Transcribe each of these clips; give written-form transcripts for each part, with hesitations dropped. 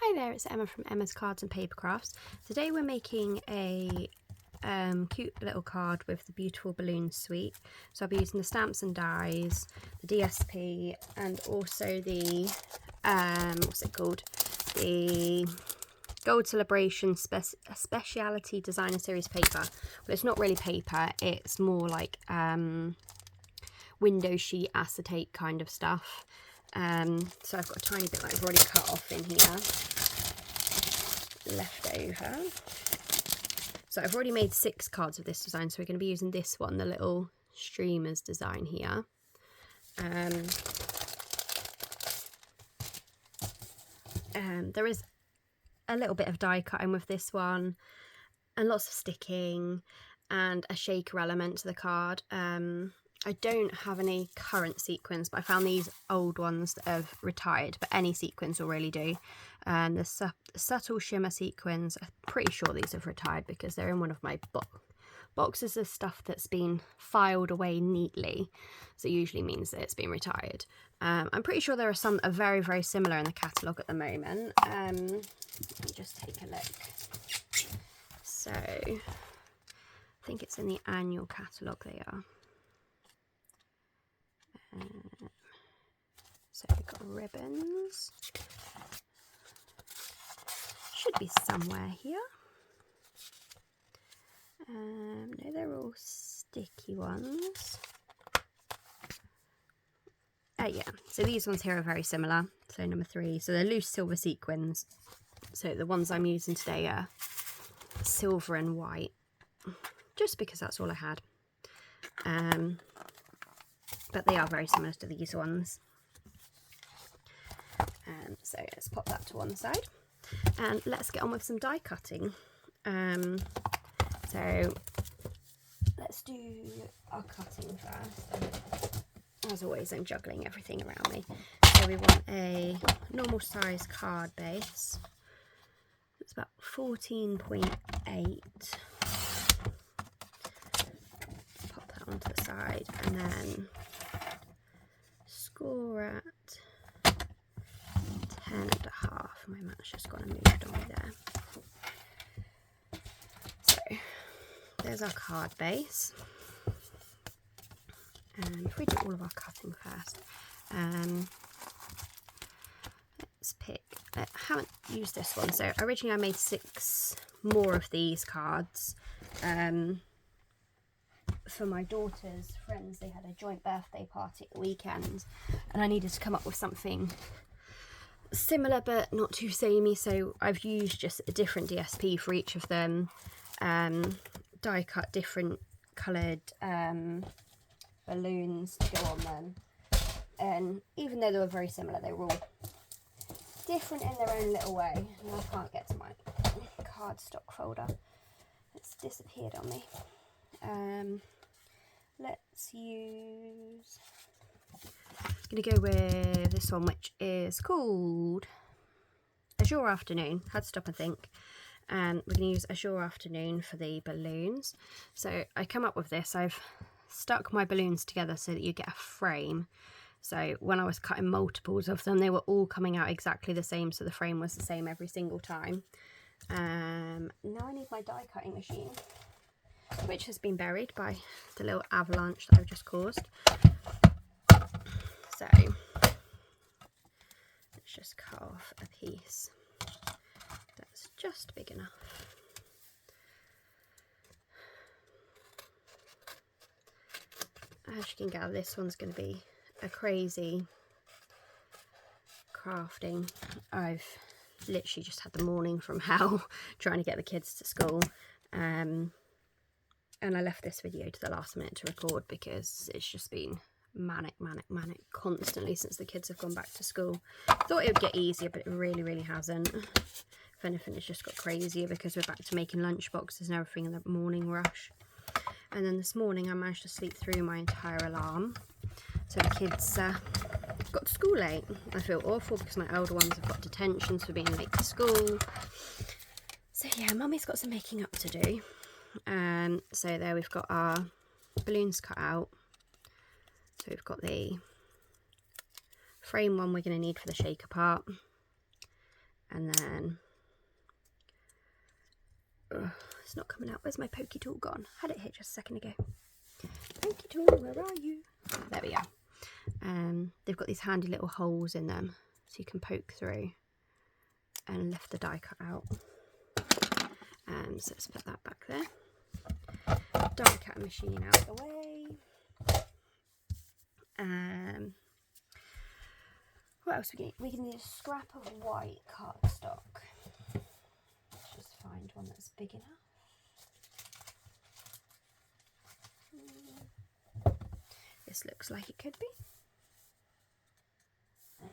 Hi there, it's Emma from Emma's Cards and Paper Crafts. Today we're making a cute little card with the beautiful balloon suite. So I'll be using the stamps and dies, the DSP, and also the what's it called? The Gold Celebration Speciality Designer Series paper. But it's not really paper, it's more like window sheet acetate kind of stuff. So I've got a tiny bit that I've already cut off in here, left over. So I've already made 6 cards of this design, so we're going to be using this one, the little streamers design here. There is a little bit of die cutting with this one, and lots of sticking, and a shaker element to the card. I don't have any current sequins, but I found these old ones that have retired, but any sequins will really do. The subtle shimmer sequins, I'm pretty sure these have retired because they're in one of my boxes of stuff that's been filed away neatly, so it usually means that it's been retired. I'm pretty sure there are some that are very, very similar in the catalogue at the moment. Let me just take a look. So I think it's in the annual catalogue they are. So we've got ribbons, should be somewhere here. No, they're all sticky ones. Yeah, so these ones here are very similar. So number 3, so they're loose silver sequins. So the ones I'm using today are silver and white, just because that's all I had. But they are very similar to these ones. So let's pop that to one side and let's get on with some die cutting. So let's do our cutting first. As always, I'm juggling everything around me. So we want a normal size card base. It's about 14.8. Pop that onto the side and then score at 10.5. My mat's just gone and moved on me there. So there's our card base. And if we do all of our cutting first, let's pick. I haven't used this one, so originally I made 6 more of these cards for my daughter's friends. They had a joint birthday party at the weekend, and I needed to come up with something similar but not too samey, so I've used just a different DSP for each of them, die cut different coloured balloons to go on them, and even though they were very similar, they were all different in their own little way. And I can't get to my cardstock folder, it's disappeared on me. Let's use, I'm going to go with this one, which is called Azure Afternoon. Had to stop and think. We're going to use Azure Afternoon for the balloons. So I come up with this, I've stuck my balloons together so that you get a frame. So when I was cutting multiples of them, they were all coming out exactly the same, so the frame was the same every single time. Now I need my die cutting machine, which has been buried by the little avalanche that I've just caused. So let's just cut off a piece that's just big enough. As you can gather, this one's going to be a crazy crafting. I've literally just had the morning from hell trying to get the kids to school, and I left this video to the last minute to record because it's just been manic constantly since the kids have gone back to school. Thought it would get easier, but it really hasn't. If anything, it's just got crazier because we're back to making lunch boxes and everything in the morning rush. And then this morning I managed to sleep through my entire alarm, so the kids got to school late. I feel awful because my older ones have got detentions for being late to school. So yeah, Mummy's got some making up to do. So there we've got our balloons cut out. So we've got the frame one we're going to need for the shaker part, And then, it's not coming out. Where's my pokey tool gone? Had it here just a second ago. Pokey tool, where are you? There we go. They've got these handy little holes in them, so you can poke through and lift the die cut out. So let's put that back there. Die cut machine out of the way. What else we can need a scrap of white cardstock. Let's just find one that's big enough. This looks like it could be. And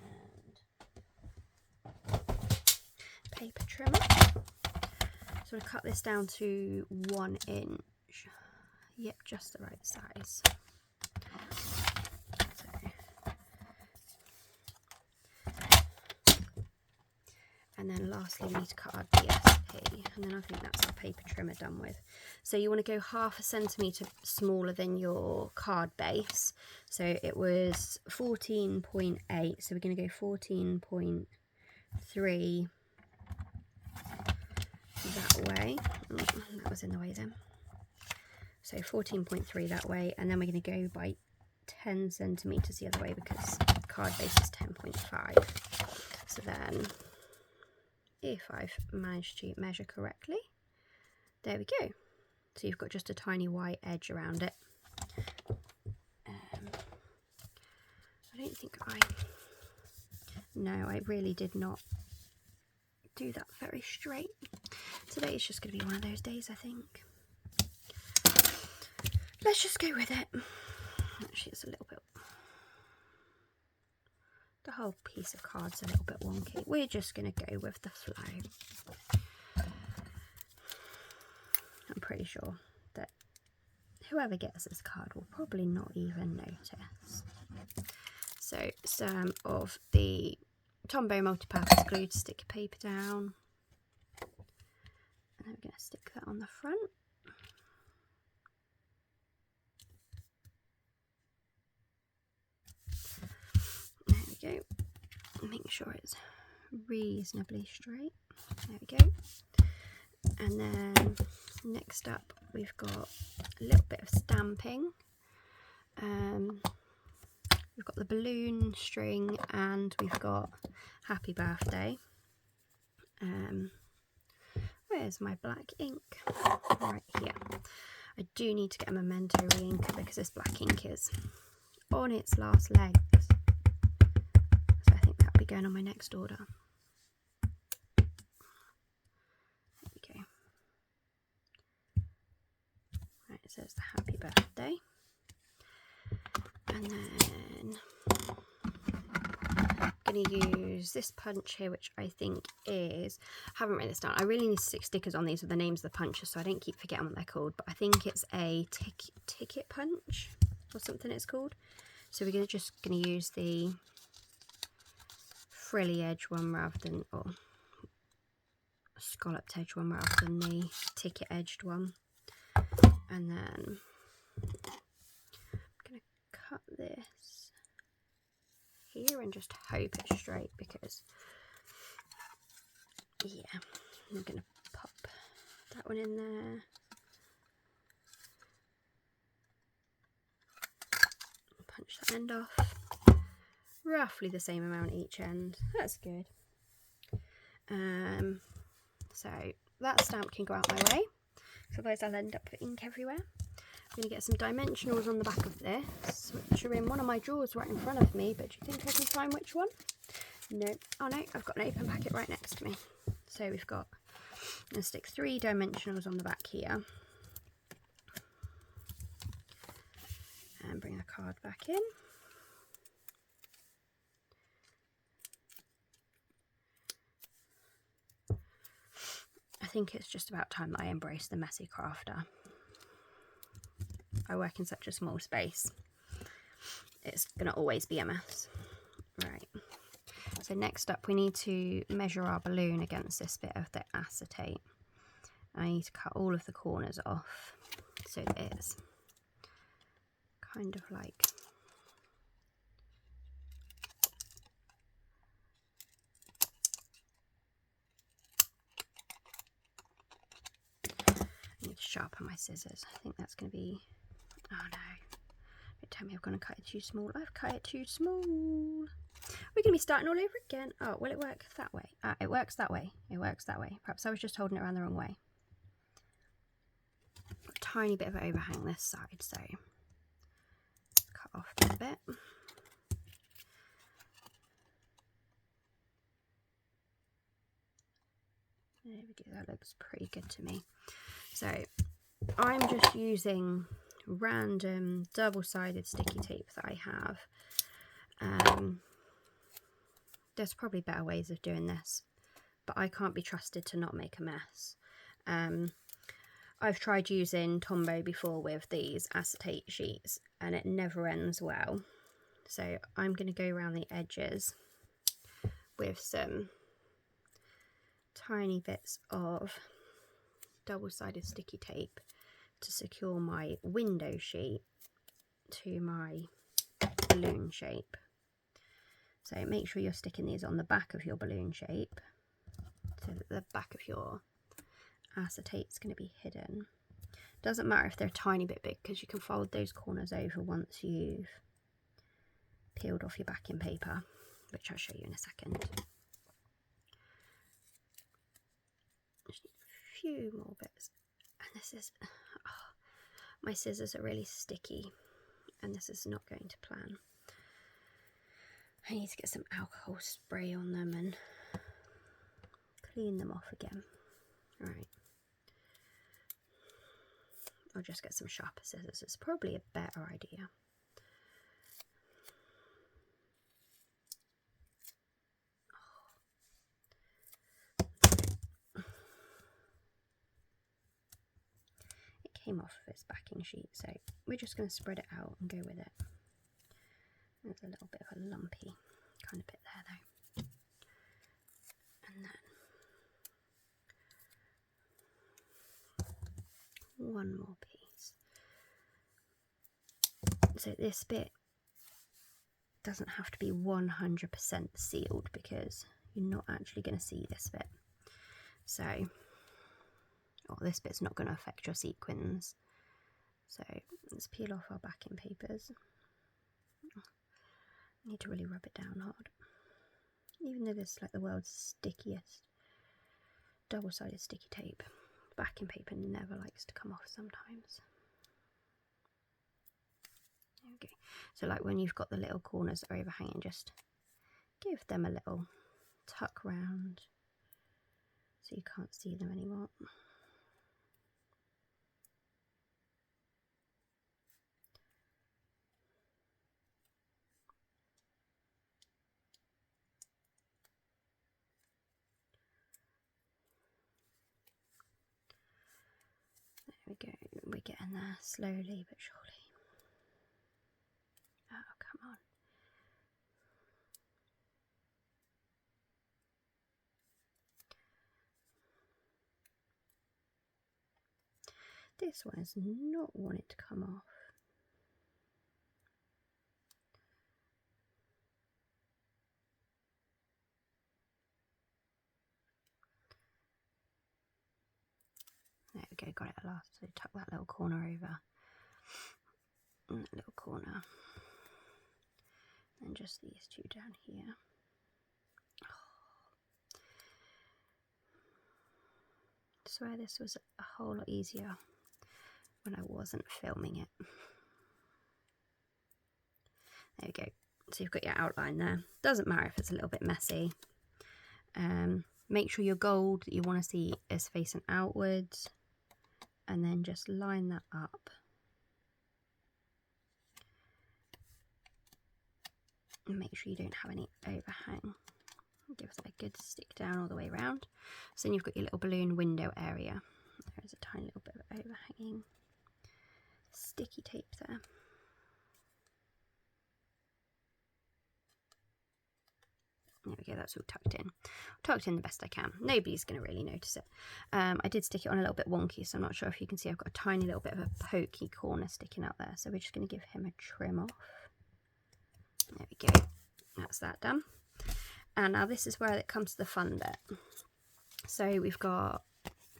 paper trimmer. So I'm going to cut this down to 1 inch. Yep, just the right size. And then lastly we need to cut our DSP, and then I think that's our paper trimmer done with. So you want to go 1/2 centimetre smaller than your card base. So it was 14.8, so we're going to go 14.3 that way. Oh, that was in the way then. So 14.3 that way, and then we're going to go by 10 centimetres the other way because card base is 10.5. So then, if I've managed to measure correctly, there we go. So you've got just a tiny white edge around it. I don't think no, I really did not do that very straight. Today is just going to be one of those days, I think. Let's just go with it. Actually, it's a little bit... The whole piece of card's a little bit wonky. We're just going to go with the flow. I'm pretty sure that whoever gets this card will probably not even notice. So some of the Tombow multi-purpose glue to stick your paper down. And then we're going to stick that on the front. There we go. Make sure it's reasonably straight. There we go. And then next up we've got a little bit of stamping. We've got the balloon string and we've got happy birthday. Where's my black ink? Right here. I do need to get a Memento re-inker because this black ink is on its last legs. So I think that'll be going on my next order. There we go. Right, it says the happy birthday. And then I'm going to use this punch here, which I think is, I haven't written this down. I really need to stick stickers on these with the names of the punches so I don't keep forgetting what they're called, but I think it's a ticket punch or something it's called. So we're just going to use the frilly edge one rather than, or scalloped edge one rather than the ticket edged one. And then I'm going to cut this here and just hope it's straight because, yeah, I'm going to pop that one in there. Punch that end off. Roughly the same amount each end. That's good. So that stamp can go out my way, otherwise I'll end up with ink everywhere. I'm going to get some dimensionals on the back of this, which are in one of my drawers right in front of me, but do you think I can find which one? No. Oh no, I've got an open packet right next to me. So we've got, I'm going to stick 3 dimensionals on the back here. And bring the card back in. I think it's just about time that I embrace the messy crafter. I work in such a small space. It's going to always be a mess. Right. So next up we need to measure our balloon against this bit of the acetate. I need to cut all of the corners off so it's kind of like sharpen my scissors. I think that's going to be... Oh no. Don't tell me I've gone and cut it too small. I've cut it too small. We're going to be starting all over again. Oh, will it work that way? It works that way. It works that way. Perhaps I was just holding it around the wrong way. A tiny bit of an overhang this side, so cut off that bit. There we go, that looks pretty good to me. So I'm just using random double-sided sticky tape that I have. There's probably better ways of doing this, but I can't be trusted to not make a mess. I've tried using Tombow before with these acetate sheets and it never ends well. So I'm going to go around the edges with some tiny bits of double-sided sticky tape to secure my window sheet to my balloon shape. So make sure you're sticking these on the back of your balloon shape so that the back of your acetate's going to be hidden. Doesn't matter if they're a tiny bit big because you can fold those corners over once you've peeled off your backing paper, which I'll show you in a second. Just need a few more bits, and this is, oh, my scissors are really sticky and this is not going to plan. I need to get some alcohol spray on them and clean them off again. Right. I'll just get some sharper scissors. It's probably a better idea. It came off of its backing sheet, so we're just going to spread it out and go with it. There's a little bit of a lumpy kind of bit there though. And then one more piece. So this bit doesn't have to be 100% sealed because you're not actually going to see this bit. So, this bit's not going to affect your sequins. So let's peel off our backing papers. I need to really rub it down hard. Even though this is like the world's stickiest double-sided sticky tape, backing paper never likes to come off sometimes. There we go. So like when you've got the little corners that are overhanging, just give them a little tuck round so you can't see them anymore. There we go, we're getting there slowly but surely. Oh, come on. This one is not wanting to come off. There we go, got it at last. So tuck that little corner over. And that little corner. And just these two down here. Oh. I swear this was a whole lot easier when I wasn't filming it. There we go. So you've got your outline there. Doesn't matter if it's a little bit messy. Make sure your gold that you want to see is facing outwards. And then just line that up. And make sure you don't have any overhang. Give that a good stick down all the way around. So then you've got your little balloon window area. There's a tiny little bit of overhanging sticky tape there. There we go, that's all tucked in. Tucked in the best I can. Nobody's going to really notice it. I did stick it on a little bit wonky, so I'm not sure if you can see I've got a tiny little bit of a pokey corner sticking out there. So we're just going to give him a trim off. There we go. That's that done. And now this is where it comes to the fun bit. So we've got,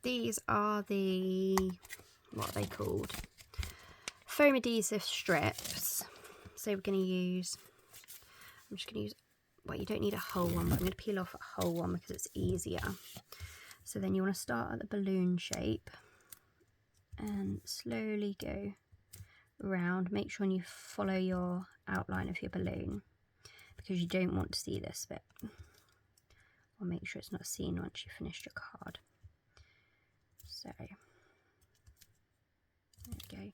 these are the what are they called? Foam adhesive strips. So we're going to use, I'm just going to use, well, you don't need a whole one, but I'm going to peel off a whole one because it's easier. So then you want to start at the balloon shape and slowly go around. Make sure you follow your outline of your balloon because you don't want to see this bit. Or make sure it's not seen once you've finished your card. So there we go. When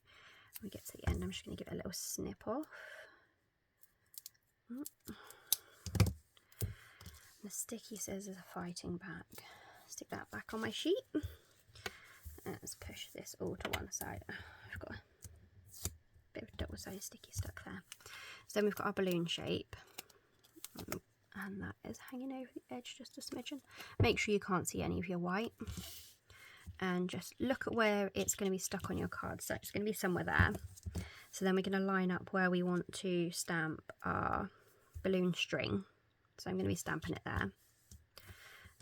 we get to the end, I'm just going to give it a little snip off. The sticky scissors are fighting back. Stick that back on my sheet. Let's push this all to one side. I've got a bit of double-sided sticky stuck there. So then we've got our balloon shape. And that is hanging over the edge just a smidgen. Make sure you can't see any of your white. And just look at where it's going to be stuck on your card. So it's going to be somewhere there. So then we're going to line up where we want to stamp our balloon string. So I'm going to be stamping it there.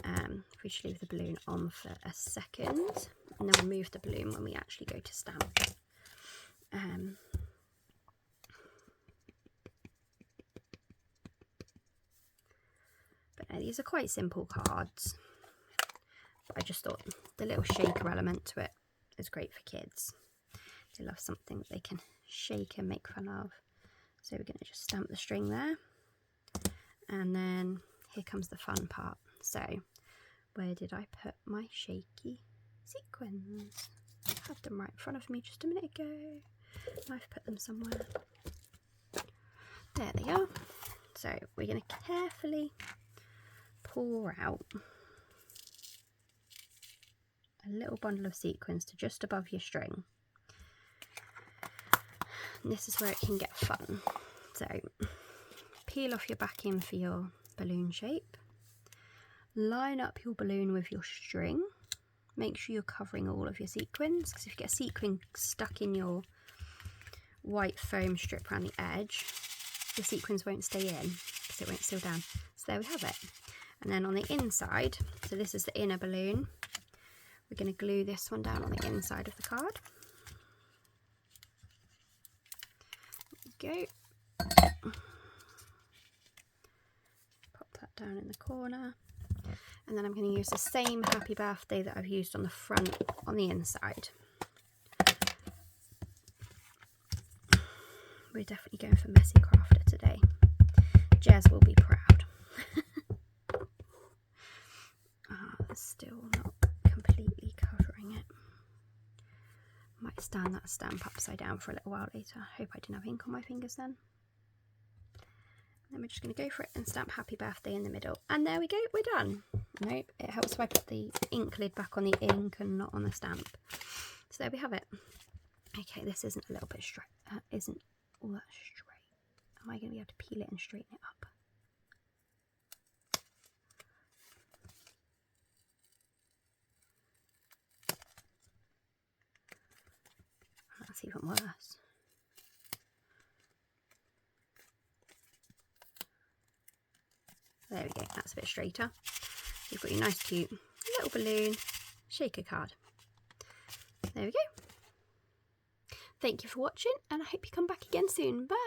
If we just leave the balloon on for a second, and then we'll move the balloon when we actually go to stamp. But no, these are quite simple cards. But I just thought the little shaker element to it is great for kids. They love something that they can shake and make fun of. So we're going to just stamp the string there. And then here comes the fun part. So where did I put my shaky sequins? I had them right in front of me just a minute ago. I've put them somewhere. There they are. So we're going to carefully pour out a little bundle of sequins to just above your string. And this is where it can get fun. So peel off your backing for your balloon shape. Line up your balloon with your string. Make sure you're covering all of your sequins, because if you get a sequin stuck in your white foam strip around the edge, the sequins won't stay in because it won't seal down. So there we have it. And then on the inside, so this is the inner balloon, we're going to glue this one down on the inside of the card. There we go. Pop that down in the corner. And then I'm going to use the same happy birthday that I've used on the front on the inside. We're definitely going for Messy Crafter today. Jez will be proud. Still not completely covering it. Might stand that stamp upside down for a little while later. I hope I didn't have ink on my fingers then. Then we're just going to go for it and stamp happy birthday in the middle. And there we go, we're done. Nope, it helps if I put the ink lid back on the ink and not on the stamp. So there we have it. Okay, this isn't a little bit straight. Isn't all that straight. Am I going to be able to peel it and straighten it up? That's even worse. There we go, that's a bit straighter. You've got your nice cute little balloon shaker card. There we go. Thank you for watching, and I hope you come back again soon. Bye!